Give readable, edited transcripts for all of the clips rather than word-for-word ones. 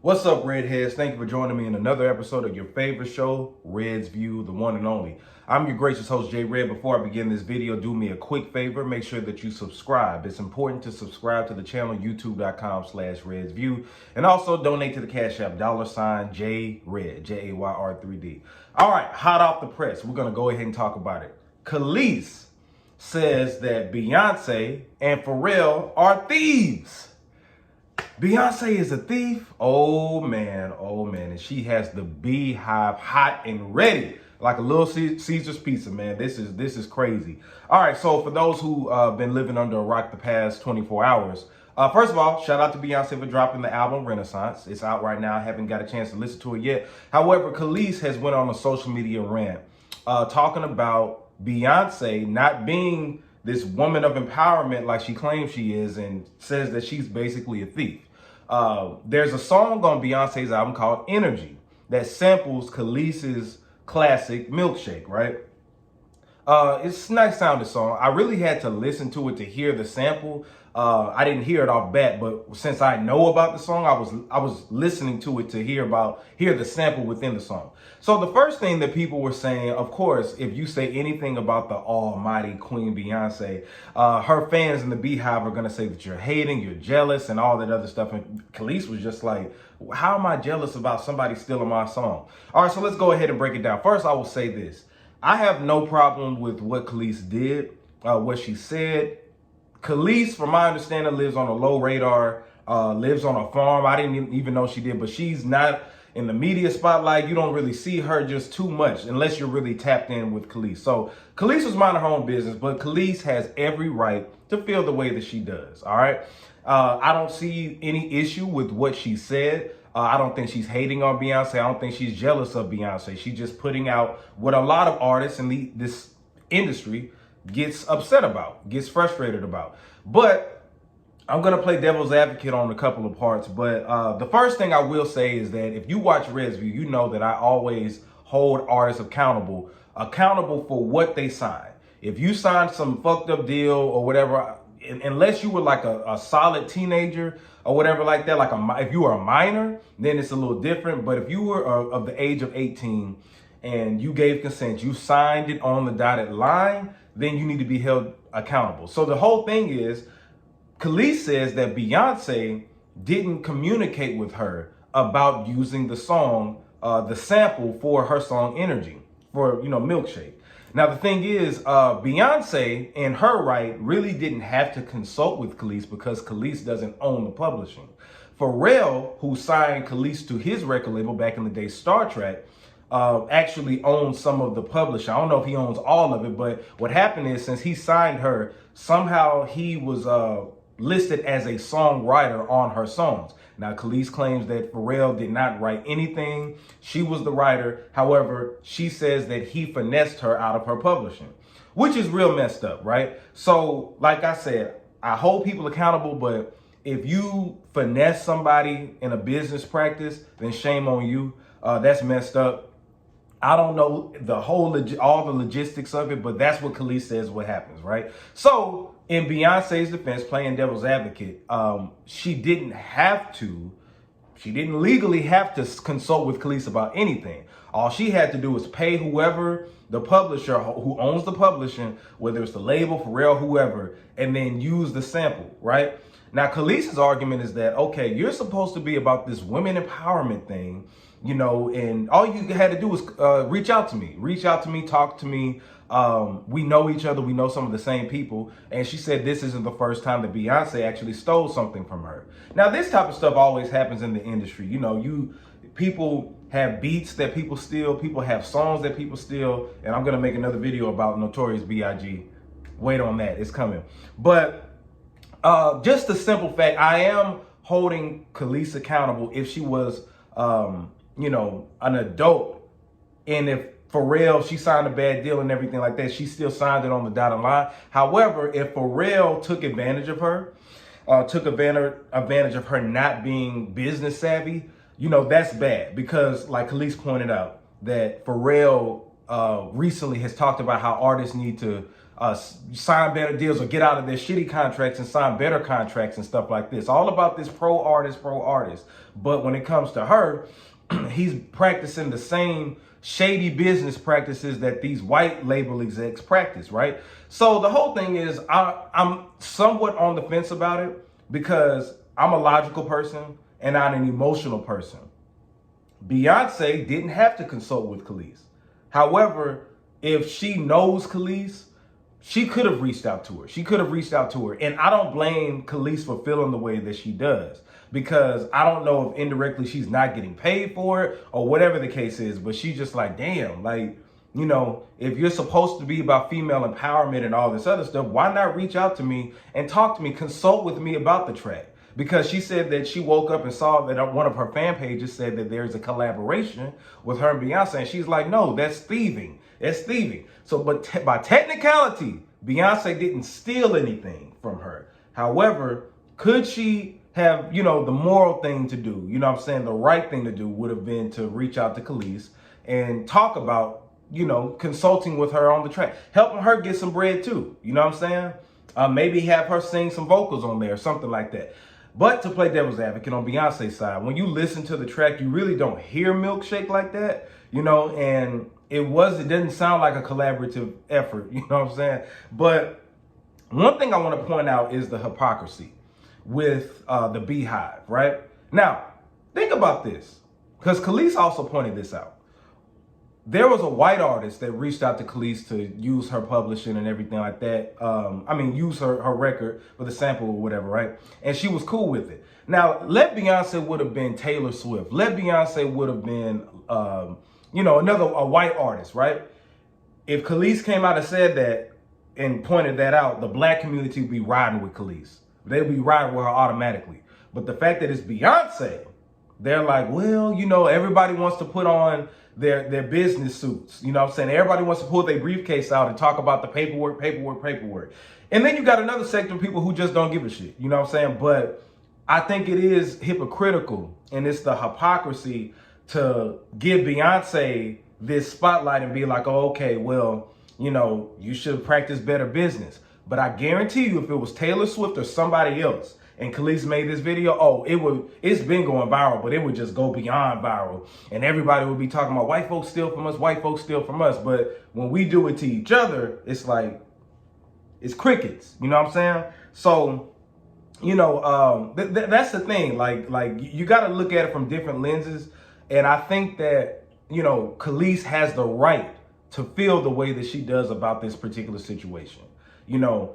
What's up, Redheads? Thank you for joining me in another episode of your favorite show, Red's View, the one and only. I'm your gracious host, J Red. Before I begin this video, do me a quick favor. Make sure that you subscribe. It's important to subscribe to the channel, youtube.com/Red's View. And also donate to the Cash App, $JRed, Jayr3D. All right, hot off the press. We're going to go ahead and talk about it. Kelis says that Beyoncé and Pharrell are thieves. Beyonce is a thief. Oh man, and she has the beehive hot and ready, like a little Caesar's pizza, man. This is crazy. All right, so for those who been living under a rock the past 24 hours, first of all, shout out to Beyonce for dropping the album Renaissance. It's out right now. I haven't got a chance to listen to it yet. However, Kelis has went on a social media rant talking about Beyonce not being this woman of empowerment like she claims she is, and says that she's basically a thief. There's a song on Beyonce's album called Energy that samples Kelis's classic Milkshake, right? It's a nice sounding song. I really had to listen to it to hear the sample. I didn't hear it off bat, but since I know about the song, I was listening to it to hear the sample within the song. So the first thing that people were saying, of course, if you say anything about the almighty Queen Beyonce, her fans in the Beehive are gonna say that you're hating, you're jealous, and all that other stuff. And Kelis was just like, how am I jealous about somebody stealing my song? All right, so let's go ahead and break it down. First, I will say this. I have no problem with what Kelis did, what she said. Kelis, from my understanding, lives on a low radar, lives on a farm. I didn't even know she did, but she's not in the media spotlight. You don't really see her just too much unless you're really tapped in with Kelis. So Kelis was minding her own business, but Kelis has every right to feel the way that she does, all right? I don't see any issue with what she said. I don't think she's hating on Beyonce. I don't think she's jealous of Beyonce. She's just putting out what a lot of artists in this industry gets upset about, gets frustrated about. But I'm going to play devil's advocate on a couple of parts. But the first thing I will say is that if you watch Red's View, you know that I always hold artists accountable for what they sign. If you sign some fucked up deal or whatever, unless you were like a solid teenager or whatever like that, like if you were a minor, then it's a little different. But if you were of the age of 18 and you gave consent, you signed it on the dotted line, then you need to be held accountable. So the whole thing is, Kelis says that Beyonce didn't communicate with her about using the song, the sample for her song Energy, for, Milkshake. Now, the thing is, Beyonce, in her right, really didn't have to consult with Kelis because Kelis doesn't own the publishing. Pharrell, who signed Kelis to his record label back in the day, Star Trek, actually owns some of the publishing. I don't know if he owns all of it, but what happened is, since he signed her, somehow he was listed as a songwriter on her songs. Now, Kelis claims that Pharrell did not write anything. She was the writer. However, she says that he finessed her out of her publishing, which is real messed up, right? So, like I said, I hold people accountable, but if you finesse somebody in a business practice, then shame on you. That's messed up. I don't know all the logistics of it, but that's what Kelis says what happens, right? So in Beyonce's defense, playing devil's advocate, she didn't legally have to consult with Kelis about anything. All she had to do was pay whoever, the publisher who owns the publishing, whether it's the label, Pharrell, whoever, and then use the sample, right? Now, Kelis's argument is that, okay, you're supposed to be about this women empowerment thing, and all you had to do was reach out to me, talk to me. We know each other. We know some of the same people. And she said this isn't the first time that Beyonce actually stole something from her. Now, this type of stuff always happens in the industry. People have beats that people steal. People have songs that people steal. And I'm going to make another video about Notorious B.I.G. Wait on that. It's coming. But just the simple fact, I am holding Kelis accountable if she was, an adult. And if Pharrell, she signed a bad deal and everything like that, she still signed it on the dotted line. However, if Pharrell took advantage of her, took advantage of her not being business savvy, that's bad. Because like Kelis pointed out, that Pharrell recently has talked about how artists need to sign better deals or get out of their shitty contracts and sign better contracts and stuff like this. All about this pro artist. But when it comes to her, he's practicing the same shady business practices that these white label execs practice, right? So the whole thing is I'm somewhat on the fence about it because I'm a logical person and not an emotional person. Beyonce didn't have to consult with Kelis. However, if she knows Kelis, she could have reached out to her. And I don't blame Kelis for feeling the way that she does, because I don't know if indirectly she's not getting paid for it or whatever the case is, but she's just like, damn, like, you know, if you're supposed to be about female empowerment and all this other stuff, why not reach out to me and talk to me, consult with me about the track? Because she said that she woke up and saw that one of her fan pages said that there's a collaboration with her and Beyonce. And she's like, no, that's thieving. That's thieving. So, but by technicality, Beyonce didn't steal anything from her. However, could she have, you know, the moral thing to do? You know what I'm saying? The right thing to do would have been to reach out to Kelis and talk about, you know, consulting with her on the track, helping her get some bread too. You know what I'm saying? Maybe have her sing some vocals on there, something like that. But to play devil's advocate on Beyonce's side, when you listen to the track, you really don't hear Milkshake like that, you know, and it didn't sound like a collaborative effort, you know what I'm saying? But one thing I want to point out is the hypocrisy with the Beehive, right? Now, think about this, because Kelis also pointed this out. There was a white artist that reached out to Kelis to use her publishing and everything like that. Use her record for the sample or whatever, right? And she was cool with it. Now, let Beyonce would have been Taylor Swift. Let Beyonce would have been, a white artist, right? If Kelis came out and said that and pointed that out, the black community would be riding with Kelis. They'd be riding with her automatically. But the fact that it's Beyonce, they're like, well, you know, everybody wants to put on their business suits. You know what I'm saying? Everybody wants to pull their briefcase out and talk about the paperwork. And then you got another sector of people who just don't give a shit. You know what I'm saying? But I think it is hypocritical, and it's the hypocrisy to give Beyonce this spotlight and be like, oh, okay, well, you know, you should practice better business. But I guarantee you, if it was Taylor Swift or somebody else, and Kelis made this video, it's been going viral, but it would just go beyond viral. And everybody would be talking about white folks steal from us, But when we do it to each other, it's like, it's crickets. You know what I'm saying? So, you know, that's the thing. Like you got to look at it from different lenses. And I think that, you know, Kelis has the right to feel the way that she does about this particular situation. You know,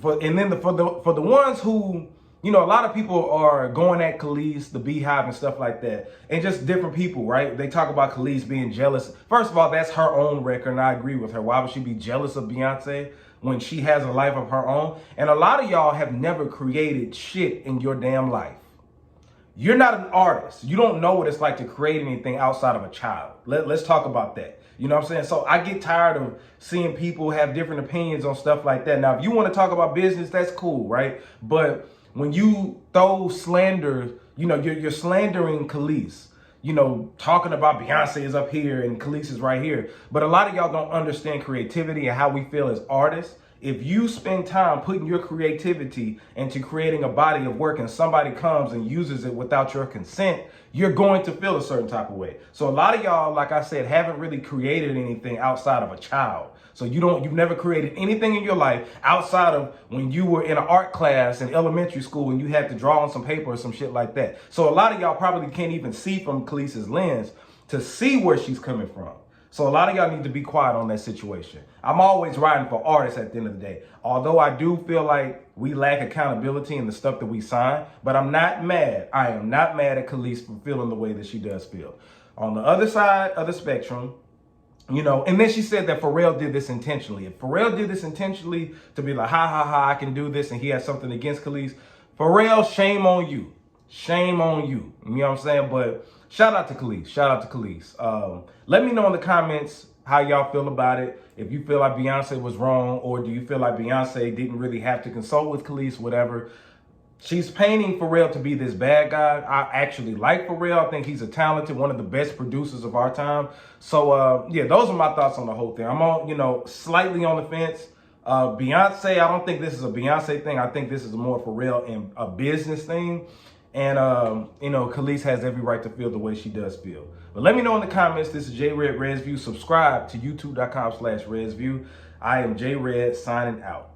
for the ones who, you know, a lot of people are going at Kelis, the Beehive and stuff like that, and just different people, right? They talk about Kelis being jealous. First of all, that's her own record, and I agree with her. Why would she be jealous of Beyonce when she has a life of her own? And a lot of y'all have never created shit in your damn life. You're not an artist. You don't know what it's like to create anything outside of a child. Let's talk about that. You know what I'm saying? So I get tired of seeing people have different opinions on stuff like that. Now, if you want to talk about business, that's cool, right? But when you throw slander, you know, you're slandering Kelis, you know, talking about Beyonce is up here and Kelis is right here. But a lot of y'all don't understand creativity and how we feel as artists. If you spend time putting your creativity into creating a body of work and somebody comes and uses it without your consent, you're going to feel a certain type of way. So a lot of y'all, like I said, haven't really created anything outside of a child. So you've never created anything in your life outside of when you were in an art class in elementary school and you had to draw on some paper or some shit like that. So a lot of y'all probably can't even see from Kelis's lens to see where she's coming from. So a lot of y'all need to be quiet on that situation. I'm always riding for artists at the end of the day. Although I do feel like we lack accountability in the stuff that we sign, but I'm not mad. I am not mad at Kelis for feeling the way that she does feel. On the other side of the spectrum, you know, and then she said that Pharrell did this intentionally. If Pharrell did this intentionally to be like, ha, I can do this, and he has something against Kelis, Pharrell, shame on you. Shame on you. You know what I'm saying? But shout out to Kelis. Shout out to Kelis. Let me know in the comments how y'all feel about it. If you feel like Beyonce was wrong, or do you feel like Beyonce didn't really have to consult with Kelis, whatever. She's painting Pharrell to be this bad guy. I actually like Pharrell. I think he's a talented, one of the best producers of our time. So, yeah, those are my thoughts on the whole thing. I'm on, you know, slightly on the fence. Beyonce, I don't think this is a Beyonce thing. I think this is more for real and a business thing. And, you know, Kelis has every right to feel the way she does feel. But let me know in the comments. This is J Red Reds View. Subscribe to youtube.com/RedsView. I am J Red signing out.